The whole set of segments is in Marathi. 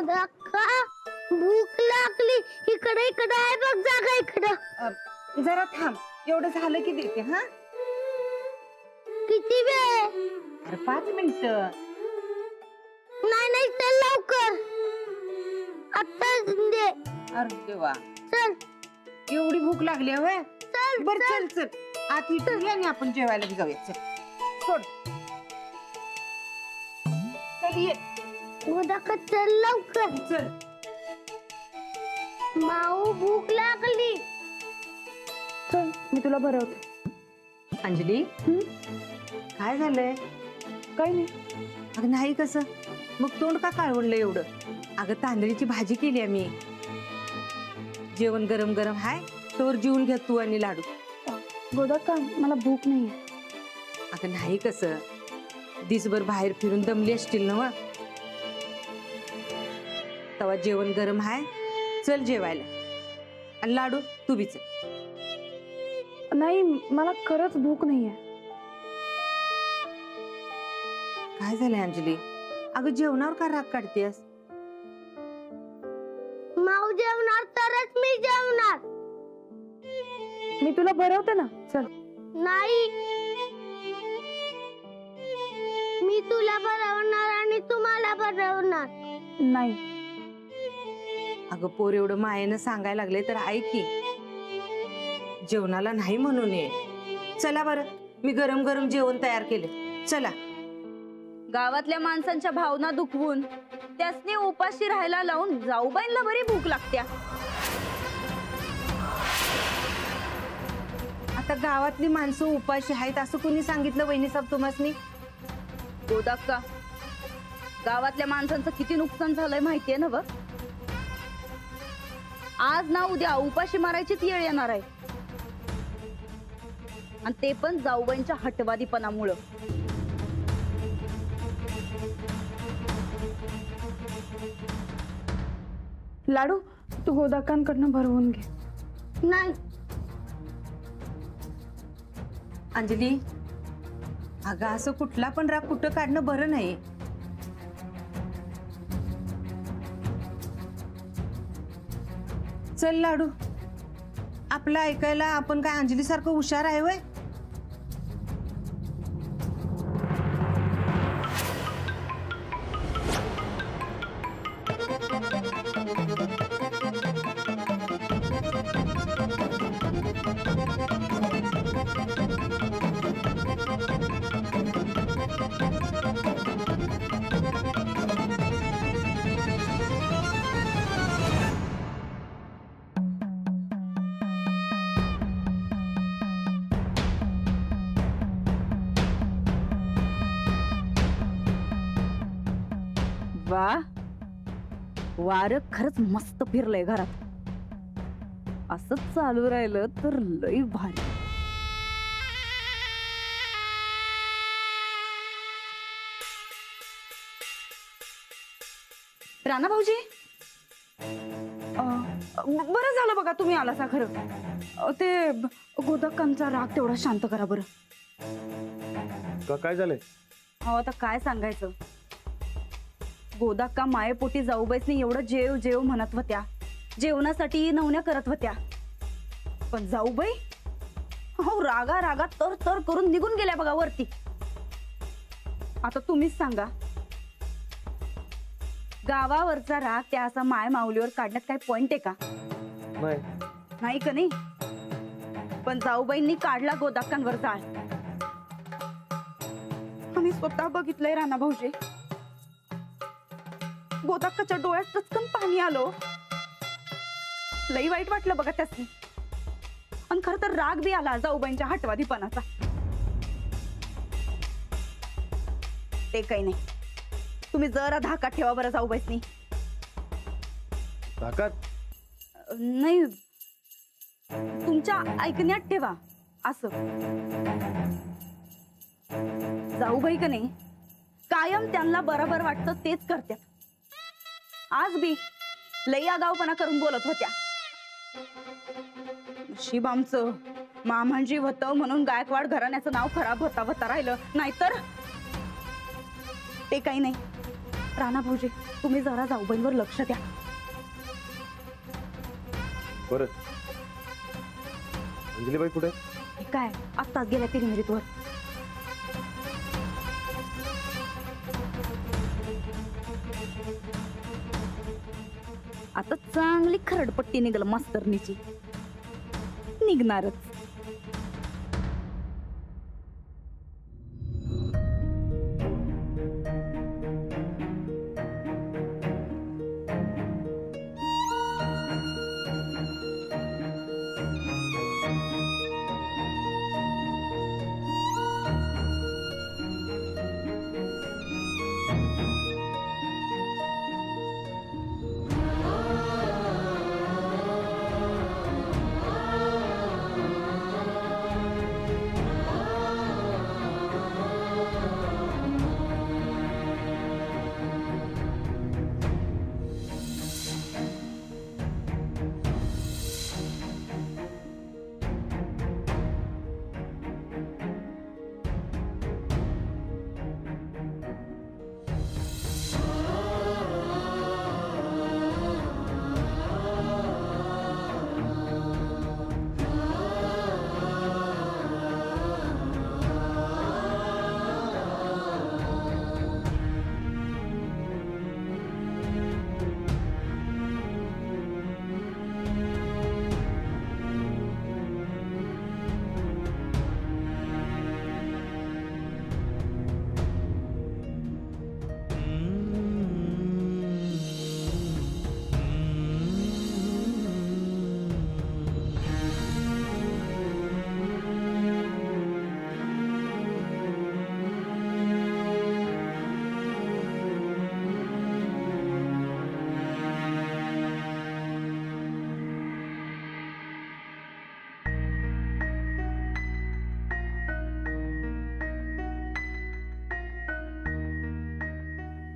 अक्का भूक लागली. इकडे इकडे आहे बघ जागा इकडं. जरा थांब, एवढं झालं की देते. हा किती वेळ? अरे 5 मिनिटं. नाही नाही चल लवकर. आता दे. अरे देवा, चल एवढी भूक लागली आहे होय? चल बर चल चल, आत इथं आणि आपण जेवायला बी जाऊया. चल सोड. चल ये. गोदाका चल लवकर. चल. माऊ भूक लागली. चल मी तुला भरवते. अंजली, काय झालंय? काही नाही. अगं नाही कसं, मग तोंड का काळवडलं एवढं? अगं तांदळीची भाजी केली आम्ही. जेवण गरम गरम हाय, तोवर जेवून घ्या तू आणि लाडू. गोदाका मला भूक नाहीये. अगं नाही कसं, दिसभर बाहेर फिरून दमली असतील ना. तवा जेवण गरम हाय, चल जेवायला. आणि लाडू तू बी चल. नाही मला खरंच भूक नाहीये. काय झालंय अंजली? अगं जेवणावर का राग काढतेस? माऊ जेवणार तरच मी जेवणार. मी तुला भरवते ना. चल. नाही मी तुला भरवणार आणि तुम्हाला भरवणार. नाही. अगं पोर एवढं मायेनं सांगायला लागले तर ऐक की. जेवणाला नाही म्हणून ये. चला बरं, मी गरम गरम जेवण तयार केले. चला. गावातल्या माणसांच्या भावना दुखवून त्यासनी उपाशी राहायला लावून जाऊबाईंना बरी भूक लागत्या. आता गावातली माणसं उपाशी आहेत असं कुणी सांगितलं वहिनी साहेब तुम्हासनी? गोदाक्का, गावातल्या माणसांचं किती नुकसान झालंय माहितीये ना बघ. आज ना उद्या उपाशी मारायचीच येळ येणार आहे, आणि ते पण जाऊबाईंच्या हटवादीपणामुळं. लाडू तू गोदाकांकडनं भरवून घे. नाही अंजली, अगं असं कुठला पण राग कुठं काढणं बरं नाही. चल लाडू, आपलं ऐकायला आपण काय अंजली सारखं हुशार आहे वय? वा, वार खरंच मस्त फिरलंय घरात. असंच चालू राहिलं तर लई भारी. राणा भाऊजी, बरं झालं बघा तुम्ही आलासा. खरं ते गोदाकांचा राग तेवढा शांत करा बरं. काय झालंय? हो आता काय सांगायचं. गोदाक्का मायेपोटी जाऊबाईसनी एवढं जेव जेव म्हणत होत्या, जेवणासाठी नवण्या करत होत्या, पण जाऊबाई हो रागा रागा तर तर करून निघून गेल्या बघा वरती. आता तुम्हीच सांगा, गावावरचा राग त्या असा माय माऊलीवर काढण्यात काय पॉइंट आहे का? नाही का नाही. पण जाऊबाईंनी काढला गोदाक्कांवर जाळ. आम्ही स्वतः बघितलंय राणा भाऊजी. गोदाक्काच्या डोळ्यात चटकन पाणी आलो. लई वाईट वाटलं बघा त्यासनी. आणि खरं तर राग बी आला जाऊबाईंच्या हटवादीपणाचा. ते काही नाही, तुम्ही जरा धाकात ठेवा बरं जाऊबाईसनी. धाकात? नाही, तुमच्या ऐकण्यात ठेवा. असं जाऊबाई का नाही कायम त्यांना बरोबर वाटतं तेच करतात. आज बी लई आगाऊपणा करून बोलत होत्या. नशीब आमचं मामांजी होतं म्हणून गायकवाड घराण्याचं नाव खराब होता राहिलं, नाहीतर ते काही नाही. राणा भाऊजी, तुम्ही जरा जाऊबाईंवर लक्ष द्या. बरं, अंजलीबाई कुठे? काय आत्ताच गेल्या 3 मिनिटवर. आता चांगली खरडपट्टी निघाल मास्तरनीची. निघणारच.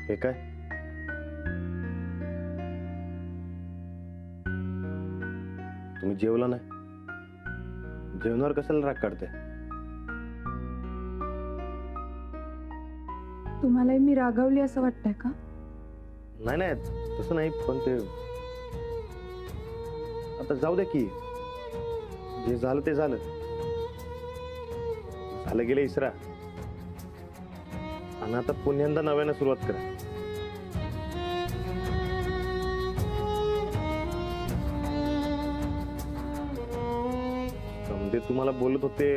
हे काय? तुम्ही जेवला नाही? जेवणावर कशाला राग काढते? तुम्हालाही मी रागावली असं वाटतंय का? नाही नाही, तसं नाही, पण ते आता जाऊ दे की. जे झालं ते झालं. झालं गेलं इसरा. आणि आता पुन्हा नव्यानं सुरुवात करा. समजे तुम्हाला बोलत होते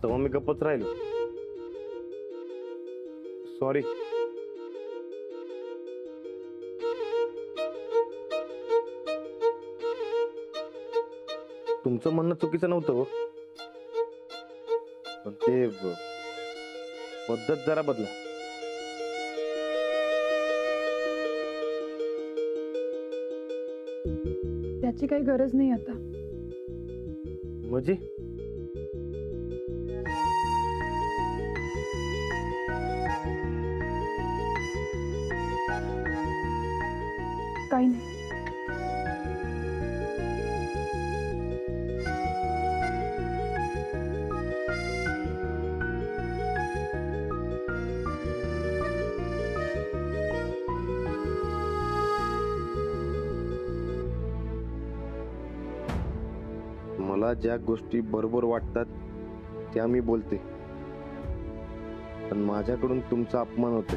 तेव्हा मी गप्पच राहिलो. सॉरी. तुमचं म्हणणं चुकीचं नव्हतं हो, पण ते पद्धत जरा बदला. त्याची काही गरज नाही आता. म्हणजे काही नाही. मला ज्या गोष्टी बरोबर वाटतात त्या मी बोलते, पण माझ्याकडून तुमचा अपमान होते.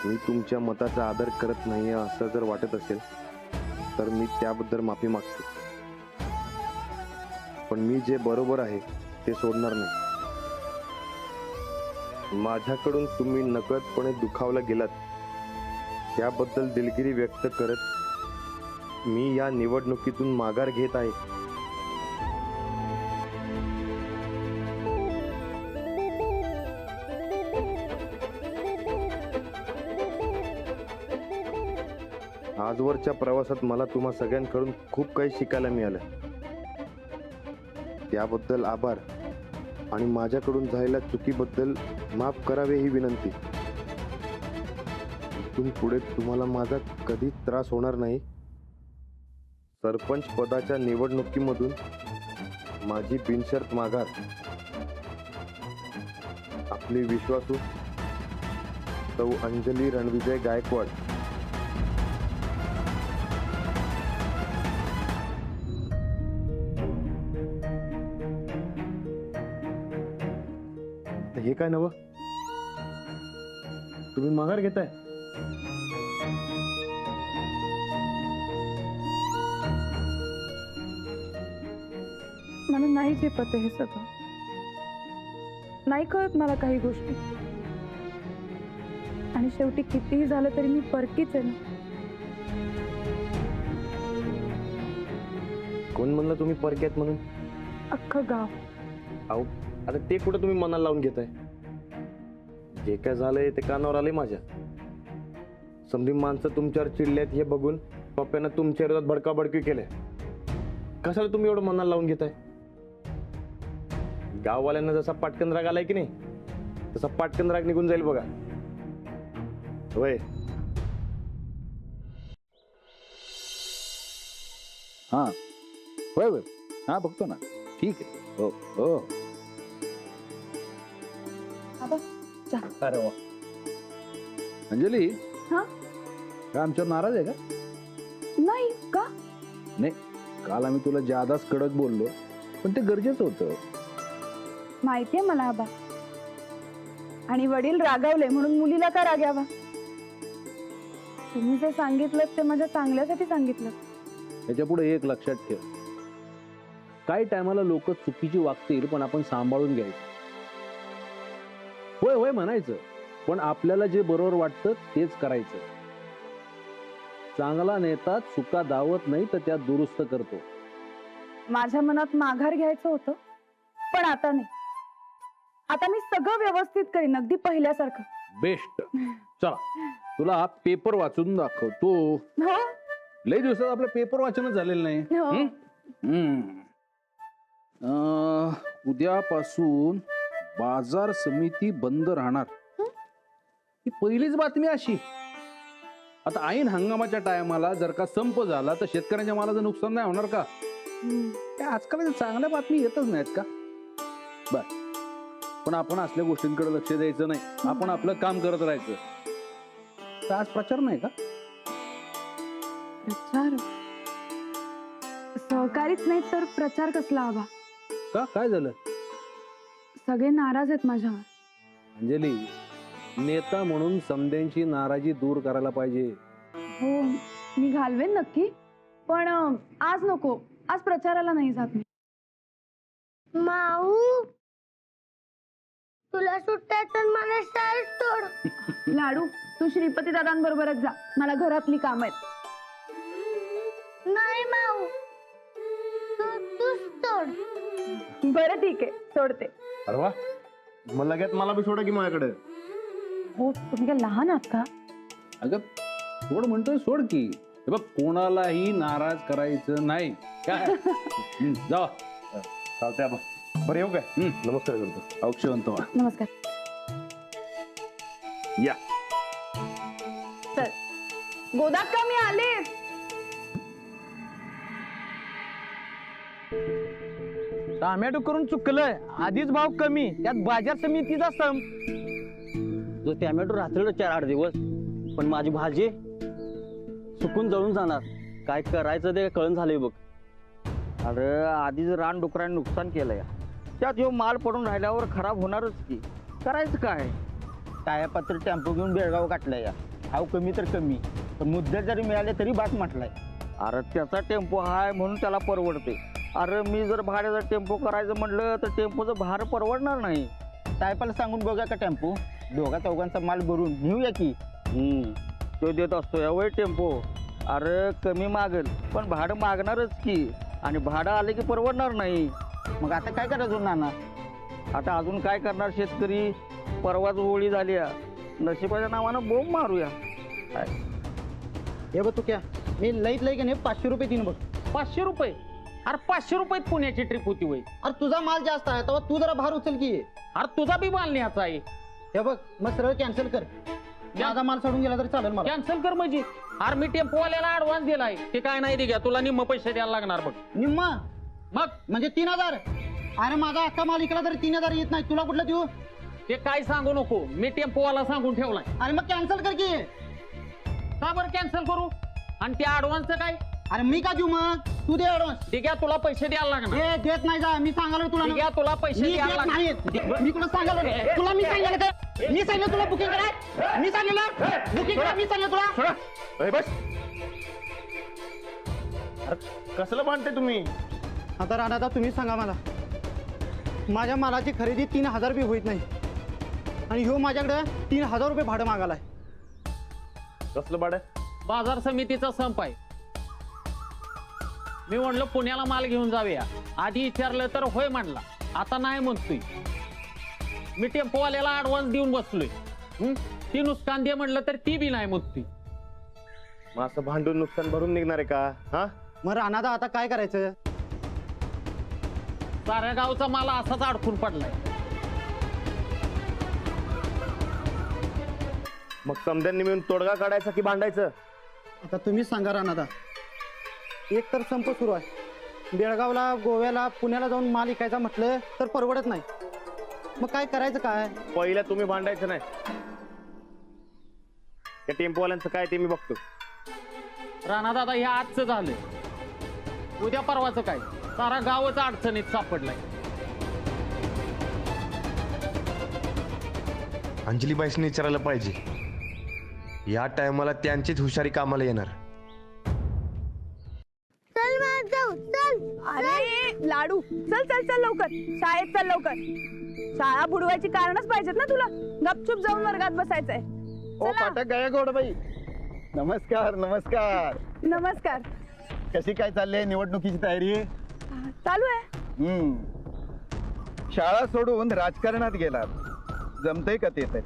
मी तुमच्या मताचा आदर करत नाहीये असं जर वाटत असेल तर मी त्याबद्दल माफी मागते, पण मी जे बरोबर आहे ते सोडणार नाही. माझ्याकडून तुम्ही नकळतपणे दुखावला गेलात त्याबद्दल दिलगिरी व्यक्त करत मी या निवडणुकीतून माघार घेत आहे. आजवरच्या प्रवासात मला तुम्हा सगळ्यांकडून खूप काही शिकायला मिळालं. त्याबद्दल आभार आणि माझ्याकडून झालेल्या चुकीबद्दल माफ करावे ही विनंती. इथून पुढे तुम्हाला माझा कधीच त्रास होणार नाही. सरपंच पदाच्या निवडणुकीमधून माझी बिनशर्त माघार. आपली विश्वासू सौ अंजली रणविजय गायकवाड. हे काय नवं? तुम्ही माघार घेताय? मला नाही झेपत हे सगळं. नाही कळत मला काही गोष्टी. आणि शेवटी कितीही झालं तरी मी परकीच आहे ना. कोण म्हणलं तुम्ही परक्यात म्हणून? अख्खं गाव. अहो आता ते कुठं तुम्ही मनाला लावून घेताय? जे काय झालंय ते कानावर आलंय माझ्या. समधी माणसं तुमच्यावर चिडल्यात हे बघून पप्प्यानं तुमच्या विरोधात बडकाबडकी केल्या. कशाला तुम्ही एवढं मनाला लावून घेताय? गाववाल्यांना जसा पाटकन राग आलाय की नाही तसा पाटकन राग निघून जाईल बघा. होय. हा होय होय हा बघतो ना. ठीक आहे. हो हो. अरे वा. अंजली हा? काय आमच्यावर नाराज आहे का? नाही का? नाही, काल आम्ही तुला जादाच कडक बोललो पण ते गरजेचं होतं. माहितीये मला आबा. आणि वडील रागावले म्हणून मुलीला का रागावा? तुम्ही जे सांगितलं ते माझ्या चांगल्यासाठी सांगितलं. त्याच्या पुढे एक लक्षात ठेव, काही टायमाला लोक चुकीची वागतील पण आपण सांभाळून घ्यायचं. होय होय म्हणायचं पण आपल्याला जे बरोबर वाटतं तेच करायचं. चांगला नेता चुका दावत नाही तर त्या दुरुस्त करतो. माझ्या मनात माघार घ्यायचं होतं पण आता नाही. आता मी सगळं व्यवस्थित करीन अगदी पहिल्यासारखं. बेस्ट. चला तुला हा पेपर वाचून दाखवतो. हो लई दिवसात आपलं पेपर वाचनच झालेलं नाही. हो. उद्यापासून बाजार समिती बंद राहणार. ही पहिलीच बातमी अशी. आता ऐन हंगामाच्या टायमाला जर का संप झाला तर शेतकऱ्यांच्या मालाचं नुकसान नाही होणार का? आजकाल चांगल्या बातमी येतच नाहीत का? बर, पण आपण असल्या गोष्टींकडे लक्ष द्यायचं नाही. आपण आपलं काम करत राहायचं. तर आज प्रचार नाही का? प्रचार सहकारीच नाही तर प्रचार कसला आबा? का काय झालं? सगळे नाराज आहेत माझ्यावर. अंजली, नेता म्हणून समद्यांची नाराजी दूर करायला पाहिजे. हो मी घालवेन नक्की पण आज नको. आज प्रचाराला नाही जात मी. माऊ तुला सुट्ट्या तर मला शाळेत सोड. लाडू तू श्रीपती दादांबरोबरच जा. मला घरातली काम आहेत. नाही माऊ तूच सोड. बरं ठीक आहे सोडते. अरे वा, मग लगेच मला बी सोडा की माझ्याकडे. हो तुम्ही काय लहान आहात का? अगं सोड म्हणतोय सोड की. हे बघ, कोणालाही नाराज करायचं नाही. काय जा. चालतंय आबा. बरं येऊ काय? नमस्कार करतो. औक्षवंत व्हा. नमस्कार. या. चल गोदात का मी आले. टोमॅटो करून चुकलंय. आधीच भाव कमी, त्यात बाजार समितीचा सम. जो टोमॅटो राहतो 4-8 दिवस पण माझी भाजी सुकून जळून जाणार. काय करायचं ते कळण झालंय बघ. अरे आधीच रान डुकराने नुकसान केलंय. त्यात ह्यो माल पडून राहिल्यावर खराब होणारच की. करायचं काय? टायापात्र टेम्पो घेऊन बेळगाव गाठलाय. भाव कमी तर कमी पण मुद्दे जरी मिळाले तरी बास म्हटलाय. अरे त्याचा टेम्पो हाय म्हणून त्याला परवडते. अरे मी जर भाड्याचा टेम्पो करायचं म्हटलं तर टेम्पोचं भाडं परवडणार नाही. टायपाला सांगून बघा का टेम्पो. दोघा चौघांचा माल भरून नेऊया की. तो देत असतो यावेळी टेम्पो. अरे कमी मागेल पण भाडं मागणारच की. आणि भाडं आले की परवडणार नाही. मग आता काय करायचं नाना? आता अजून काय करणार शेतकरी? परवाच होळी झाली. नशिबाच्या नावानं बोंब मारूया. हे बघ तू क्या मी लईत लई का नाही 500 रुपये देईन बघ. 500 रुपये? अरे 500 रुपयात पुण्याची ट्रिप होती वय. अरे तुझा माल जास्त आहे तेव्हा तू जरा भार उचल की. अरे तुझा बी माल न्यायचा आहे. हे बघ मग सरळ कॅन्सल कर. माझा माल सोडून गेला तरी चालेल मला. कॅन्सल कर म्हणजे? अरे मी टेम्पोवाल्याला ऍडव्हान्स दिलाय. ते काय नाही दे घ्या, तुला निम्म पैसे द्यायला लागणार बघ. निम्मा मग म्हणजे 3000. अरे माझा अख्खा माल इकडा तरी 3000 येत नाही. तुला कुठला देऊ? ते काय सांगू नको, मी टेम्पोवाला सांगून ठेवलाय. अरे मग कॅन्सल कर की. का बरं कॅन्सल करू? आणि त्या ऍडव्हान्सचं काय? अरे मी का देऊ मग? तू दे ऍडव्हान्स. ठीक आहे, तुला पैसे द्यायला लागणार. हे देत नाही जा, मी सांगालो तुला. ठीक आहे, तुला पैसे मी द्यायला देत लागणार. नाही. मी तुला सांगालो तुला. मी सांगितलं का? मी सांगितलं तुला बुकिंग करा. मी सांगितलं बुकिंग करा. मी सांगितलं तुला. बस. कसलं बांधते तुम्ही? आता राणा तुम्ही सांगा मला. माझ्या मालाची खरेदी 3000 बी होत नाही आणि ह्यो माझ्याकडे 3000 रुपये भाडं मागालाय. कसलं भाडं? बाजार समितीचा संप आहे. मी म्हणलं पुण्याला माल घेऊन जाऊया. आधी विचारलं तर होय म्हणला, आता नाही म्हणतोय. मी टेम्पोवाल्याला ऍडव्हान्स देऊन बसलोय. ती नुकसान दे म्हणलं तर ती बी नाही म्हणतोय. मग असं भांडून नुकसान भरून निघणार आहे का? हा, मग राणादा आता काय करायचं? साऱ्या गावचा माल असाच अडकून पडलाय. मग समद्यांनी मिळून तोडगा काढायचा की भांडायचं? आता तुम्हीच सांगा राणादा. एक तर संप सुरू आहे. बेळगावला, गोव्याला, पुण्याला जाऊन माल विकायचा म्हटलं तर परवडत नाही. मग काय करायचं काय? पहिला तुम्ही भांडायचं नाही. त्या टेम्पोवाल्यांचं काय ते मी बघतो. राणा दादा हे आजचं झालं, उद्या परवाचं काय? सारा गावच अडचणीत सापडलाय. अंजलीबाईसने विचारायला पाहिजे. या टायमाला त्यांचीच हुशारी कामाला येणार. चल मग जाऊ, चल. अरे लाडू, चल चल चल लवकर, शाळेत चल लवकर. शाळा बुडवायची कारणच पाहिजेत ना तुला. गपचूप जाऊन वर्गात बसायचंय. ओ पाठक गायकवाडबाई, नमस्कार. नमस्कार. नमस्कार. कशी काय चालली निवडणुकीची तयारी? चालू आहे. शाळा सोडून राजकारणात गेलात, जमतंय का ते? तर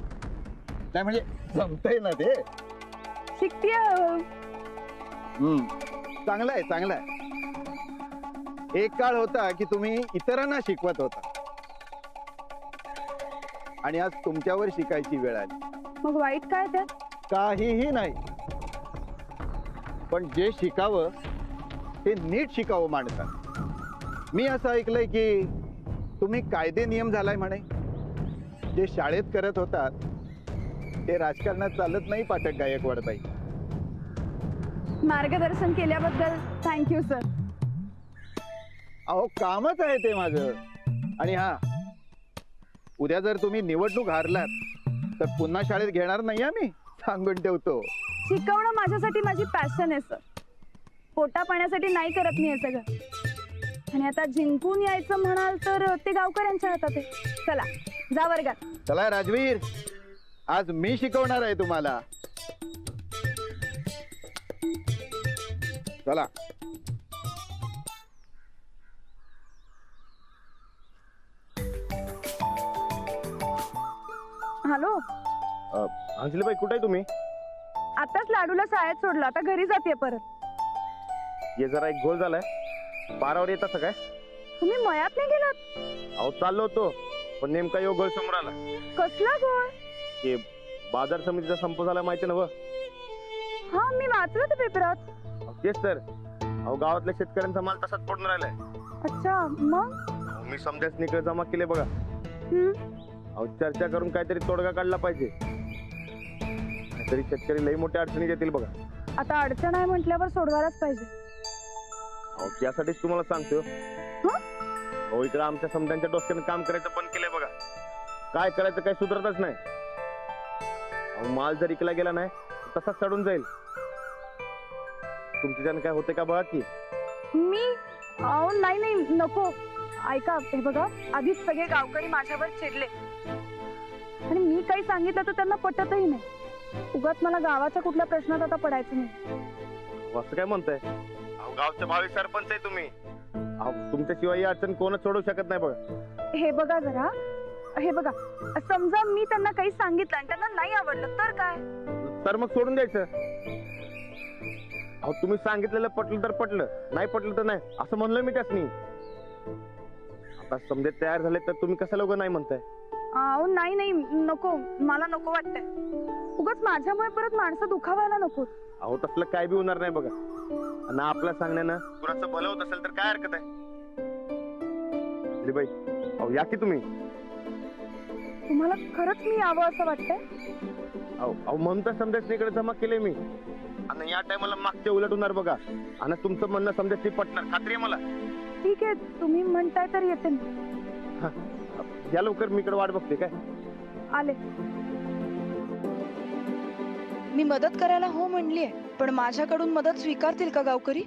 काय म्हणजे जमतंय ना ते? शिकतीय. चांगलं आहे, चांगलं आहे. एक काळ होता की तुम्ही इतरांना शिकवत होता आणि आज तुमच्यावर शिकायची वेळ आली. मग वाईट काय त्यात? काहीही नाही, पण जे शिकावं ते नीट शिकावं माणसानं. मी असं ऐकलंय की तुम्ही कायदे नियम झालाय म्हणे. जे शाळेत करत होतात ते राजकारणात चालत नाही पाठक गायकवाडबाई. मार्गदर्शन केल्याबद्दल थँक्यू सर. अहो कामच आहे ते माझं. आणि हा, उद्या जर तुम्ही निवडणूक हारलात तर पुन्हा शाळेत घेणार नाही आम्ही, सांगून ठेवतो. शिकवणं माझ्यासाठी माझी पॅशन आहे सर. पोटा पाण्यासाठी नाही करत मी हे सगळं. आणि आता जिंकून यायचं म्हणाल तर ते गावकऱ्यांच्या हातात आहे. चला जा वर्गात. चला राजवीर, आज मी शिकवणार आहे तुम्हाला. चला. हॅलो, अंजलीबाई कुठे आहे तुम्ही? आताच लाडूला शाळेत सोडलं, आता घरी जाते परत. हे जरा एक घोळ झालाय. बारावर येत असं काय? तुम्ही मयात नाही गेलात? अहो चाललो होतो, पण नेमका यो घोळ समोर आला. कसला गोळ? की बाजार समितीचा संप झाला, माहिती ना? हा, मी वाचलं ते पेपरात. तेच तर. अहो गावातल्या शेतकऱ्यांचा माल तसाच पडून राहिलाय. अच्छा, मग? मी समजाच निकळ जमा केले बघा. अहो चर्चा करून काहीतरी तोडगा काढला पाहिजे. तरी शेतकरी लई मोठ्या अडचणीत येतील बघा. आता अडचण आहे म्हटल्यावर सोडवायलाच पाहिजे. अहो त्यासाठीच तुम्हाला सांगतो. अहो इकडे आमच्या समजांच्या डोक्यानं काम करायचं बंद केलंय बघा. काय करायचं काही सुधरतच नाही. अहो माल जर इकला गेला नाही तसाच चढून जाईल. तुमच्या ज्यानं काय होते का बघा की. मी अहो नाही नाही नको. ऐका, हे बघा, आधीच सगळे गावकरी माझ्यावर चिडले आणि मी काही सांगितलं तर त्यांना पटतही नाही. उगाच मला गावाच्या कुठल्या प्रश्नात आता पडायचं नाही. असं काय म्हणताय? अहो गावच्या भावी सरपंच आहे तुम्ही. अहो तुमच्याशिवाय ही अडचण कोणच सोडवू शकत नाही बघा. हे बघा जरा, हे बघा, समजा मी त्यांना काही सांगितलं आणि त्यांना नाही आवडलं तर काय? तर मग सोडून द्यायचं. अहो तुम्ही सांगितलेलं पटलं तर पटलं, नाही पटलं तर नाही, असं म्हणलं मी त्यासनी. आता समजे तयार झाले तर तुम्ही कशा लोक नाही म्हणताय? अहो नाही नाही नको, मला नको वाटतंय. उगाच माझ्यामुळे परत माणसं दुखावायला नको. अहो तसलं काय बी होणार नाही बघा. आणि आपल्या सांगण्यानं कुणाचं भलं होत असेल तर काय हरकत आहे? बाई अहो या की तुम्ही. तुम्हाला खरंच मी यावं असं वाटतंय? अहो ममता समजासनीकडे जमा केले मी, आणि या टायमाला मागच्या उलट होणार बघा, आणि तुमचं म्हणणं समजासनी पटणार, खात्री आहे मला. ठीक आहे, तुम्ही म्हणताय तर येते मी. या लवकर, मी इकडे वाट बघते काय. आले. मी मदत करायला हो म्हणलीये, पण माझ्याकडून मदत स्वीकारतील का गावकरी?